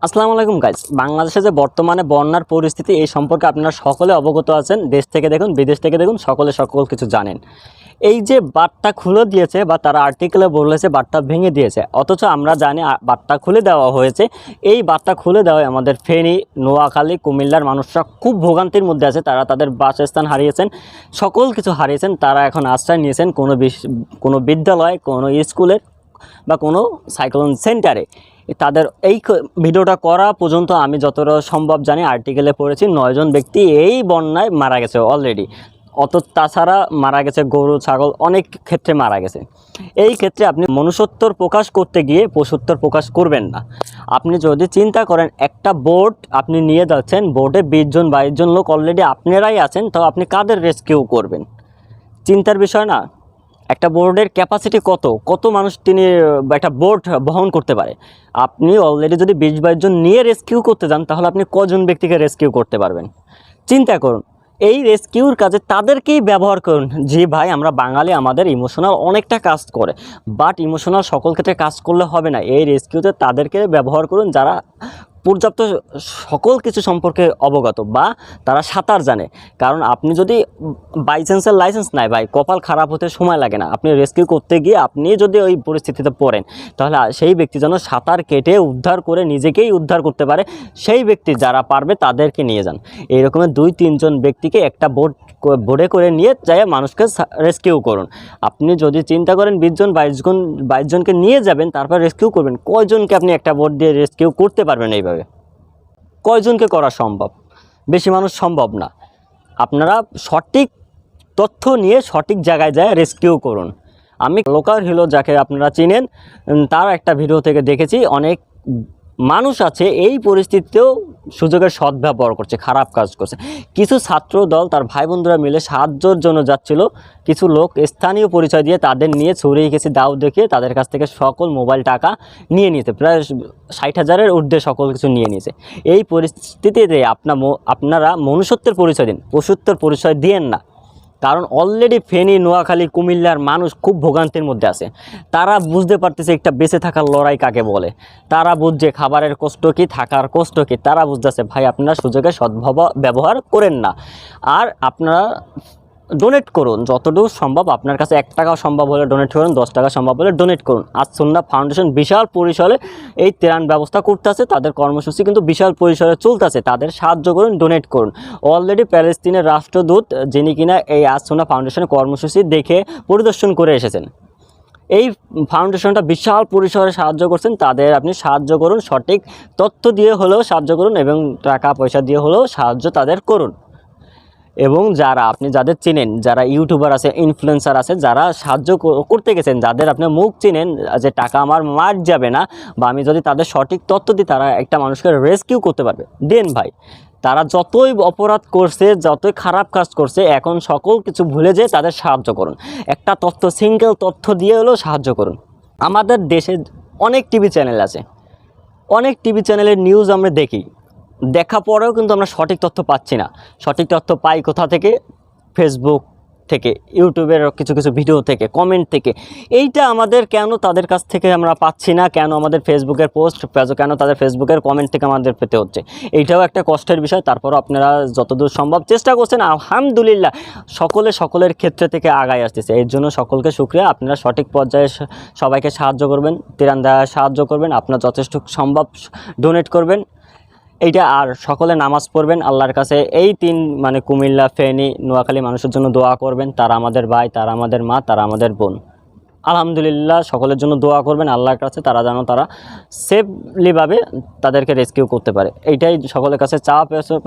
আসসালামু আলাইকুম গাইস। বাংলাদেশে যে বর্তমানে বন্যার পরিস্থিতি এই সম্পর্কে আপনারা সকলে অবগত আছেন। দেশ থেকে দেখুন, বিদেশ থেকে দেখুন, সকলে সকল কিছু জানেন। এই যে বাঁধটা খুলে দিয়েছে বা তারা আর্টিকেলে বলেছে বাঁধটা ভেঙে দিয়েছে, অথচ আমরা জানি বাঁধটা খুলে দেওয়া হয়েছে। এই বাঁধটা খুলে দেওয়ায় আমাদের ফেনী, নোয়াখালী, কুমিল্লার মানুষরা খুব ভোগান্তির মধ্যে আছে। তারা তাদের বাসস্থান হারিয়েছেন, সকল কিছু হারিয়েছেন। তারা এখন আশ্রয় নিয়েছেন কোনো বিদ্যালয়, কোনো স্কুলের বা কোনো সাইক্লোন সেন্টারে। তাদের এই ভিডিওটা করা পর্যন্ত আমি যতটা সম্ভব জানি আর্টিকেলে পড়েছি 9 জন ব্যক্তি এই বন্যায় মারা গেছে অলরেডি। তাছাড়া মারা গেছে গরু, ছাগল, অনেক ক্ষেত্রে মারা গেছে। এই ক্ষেত্রে আপনি মনুষ্যত্বর প্রকাশ করতে গিয়ে পশুত্বর প্রকাশ করবেন না। আপনি যদি চিন্তা করেন একটা বোট আপনি নিয়ে যাচ্ছেন, বোটে 20 জন 22 জন লোক অলরেডি আপনারাই আছেন, তো আপনি কাদের রেস্কিউ করবেন? চিন্তার বিষয় না? একটা বোর্ডের ক্যাপাসিটি কত মানুষ তিনি একটা বোট বহন করতে পারে। আপনি অলরেডি যদি 20-22 জন নিয়ে রেস্কিউ করতে যান, তাহলে আপনি কজন ব্যক্তিকে রেস্কিউ করতে পারবেন? চিন্তা করুন। এই রেস্কিউর কাজে তাদেরকেই ব্যবহার করুন। যে ভাই, আমরা বাঙালি, আমাদের ইমোশনাল অনেকটা কাজ করে, বাট ইমোশনাল সকল ক্ষেত্রে কাজ করলে হবে না। এই রেস্কিউতে তাদেরকে ব্যবহার করুন যারা পর্যাপ্ত সকল কিছু সম্পর্কে অবগত বা তারা সাঁতার জানে। কারণ আপনি যদি বাই চান্সের লাইসেন্স নাই ভাই, কপাল খারাপ হতে সময় লাগে না। আপনি রেস্কিউ করতে গিয়ে আপনি যদি ওই পরিস্থিতিতে পড়েন, তাহলে সেই ব্যক্তি যেন সাঁতার কেটে উদ্ধার করে নিজেকেই উদ্ধার করতে পারে। সেই ব্যক্তি যারা পারবে তাদেরকে নিয়ে যান। এই রকমের 2-3 জন ব্যক্তিকে একটা বোটে করে নিয়ে যাই মানুষকে রেস্কিউ করুন। আপনি যদি চিন্তা করেন 20 জন 22 জনকে নিয়ে যাবেন, তারপর রেস্কিউ করবেন, কয়জনকে আপনি একটা বোট দিয়ে রেস্কিউ করতে পারবেন? এইভাবে কয়জনকে করা সম্ভব? বেশি মানুষ সম্ভব না। আপনারা সঠিক তথ্য নিয়ে সঠিক জায়গায় যায় রেস্কিউ করুন। আমি লোকাল হিরো, যাকে আপনারা চিনেন, তার একটা ভিডিও থেকে দেখেছি অনেক মানুষ আছে এই পরিস্থিতিতেও সুযোগের সদ্ব্যবহার করছে, খারাপ কাজ করছে। কিছু ছাত্র দল তার ভাই বন্ধুরা মিলে সাহায্যের জন্য যাচ্ছিল, কিছু লোক স্থানীয় পরিচয় দিয়ে তাদের নিয়ে ছড়িয়ে গেছে, দাও দেখিয়ে তাদের কাছ থেকে সকল মোবাইল টাকা নিয়ে নিতে, প্রায় 60,000-এর ঊর্ধ্বে সকল কিছু নিয়ে নিয়েছে। এই পরিস্থিতিতে আপনারা মনুষ্যত্বের পরিচয় দিন, পশুত্বের পরিচয় দিয়েন না। কারণ অলরেডি ফেনী, নোয়াখালী, কুমিল্লার মানুষ খুব ভোগান্তির মধ্যে আছে। তারা বুঝতে পারতেছে একটা বেঁচে থাকার লড়াই কাকে বলে। তারা বুঝছে খাবারের কষ্ট কী, থাকার কষ্ট কী। তারা বুঝতেছে ভাই, আপনারা সুযোগে ব্যবহার করেন না। আর আপনারা ডোনেট করুন যতটুকু সম্ভব। আপনার কাছে 1 টাকাও সম্ভব হলে ডোনেট করুন, 10 টাকা সম্ভব হলে ডোনেট করুন। আজ সুন্নাহ ফাউন্ডেশন বিশাল পরিসরে এই ত্রাণ ব্যবস্থা করতেছে, তাদের কর্মসূচি কিন্তু বিশাল পরিসরে চলতেছে। তাদের সাহায্য করুন, ডোনেট করুন। অলরেডি প্যালেস্তিনের রাষ্ট্রদূত, যিনি কিনা এই আজ সুন্নাহ ফাউন্ডেশনের কর্মসূচি দেখে পরিদর্শন করে এসেছেন, এই ফাউন্ডেশনটা বিশাল পরিসরে সাহায্য করছেন। তাদের আপনি সাহায্য করুন, সঠিক তথ্য দিয়ে হলেও সাহায্য করুন এবং টাকা পয়সা দিয়ে হলেও সাহায্য তাদের করুন। এবং যাদের চিনেন, যারা ইউটিউবার আছে, ইনফ্লুয়েন্সার আছে, যারা সাহায্য করতে গেছেন, যাদের আপনি মুখ চিনেন যে টাকা আমার মার যাবে না, বা আমি যদি তাদের সঠিক তথ্য দিই তারা একটা মানুষকে রেস্কিউ করতে পারবে, দেন ভাই। তারা যতই অপরাধ করছে, যতই খারাপ কাজ করছে, এখন সকল কিছু ভুলে যেয়ে তাদের সাহায্য করুন। একটা সিঙ্গেল তথ্য দিয়ে হলেও সাহায্য করুন। আমাদের দেশে অনেক টিভি চ্যানেল আছে, অনেক টিভি চ্যানেলের নিউজ আমরা দেখি, দেখা পরেও কিন্তু আমরা সঠিক তথ্য পাচ্ছি না। সঠিক তথ্য পাই কোথা থেকে? ফেসবুক থেকে, ইউটিউবের কিছু ভিডিও থেকে, কমেন্ট থেকে। এইটা আমাদের কেন তাদের কাছ থেকে আমরা পাচ্ছি না? কেন আমাদের ফেসবুকের পোস্ট, কেন তাদের ফেসবুকের কমেন্ট থেকে আমাদের পেতে হচ্ছে? এইটাও একটা কষ্টের বিষয়। তারপরও আপনারা যতদূর সম্ভব চেষ্টা করছেন, আলহামদুলিল্লাহ সকলের ক্ষেত্রে থেকে আগায় আসতেছে। এর জন্য সকলকে শুকরিয়া। আপনারা সঠিক পর্যায়ে সবাইকে সাহায্য করবেন, ত্রাণ দেওয়ার সাহায্য করবেন, আপনার যথেষ্ট সম্ভব ডোনেট করবেন এইটা। আর সকলে নামাজ পড়বেন আল্লাহর কাছে। এই 3 কুমিল্লা, ফেনী, নোয়াখালী মানুষের জন্য দোয়া করবেন। তারা আমাদের ভাই, তারা আমাদের মা, তারা আমাদের বোন। আলহামদুলিল্লাহ সকলের জন্য দোয়া করবেন আল্লাহর কাছে, তারা সেফলিভাবে তাদেরকে রেস্কিউ করতে পারে। এইটাই সকলের কাছে চাওয়া।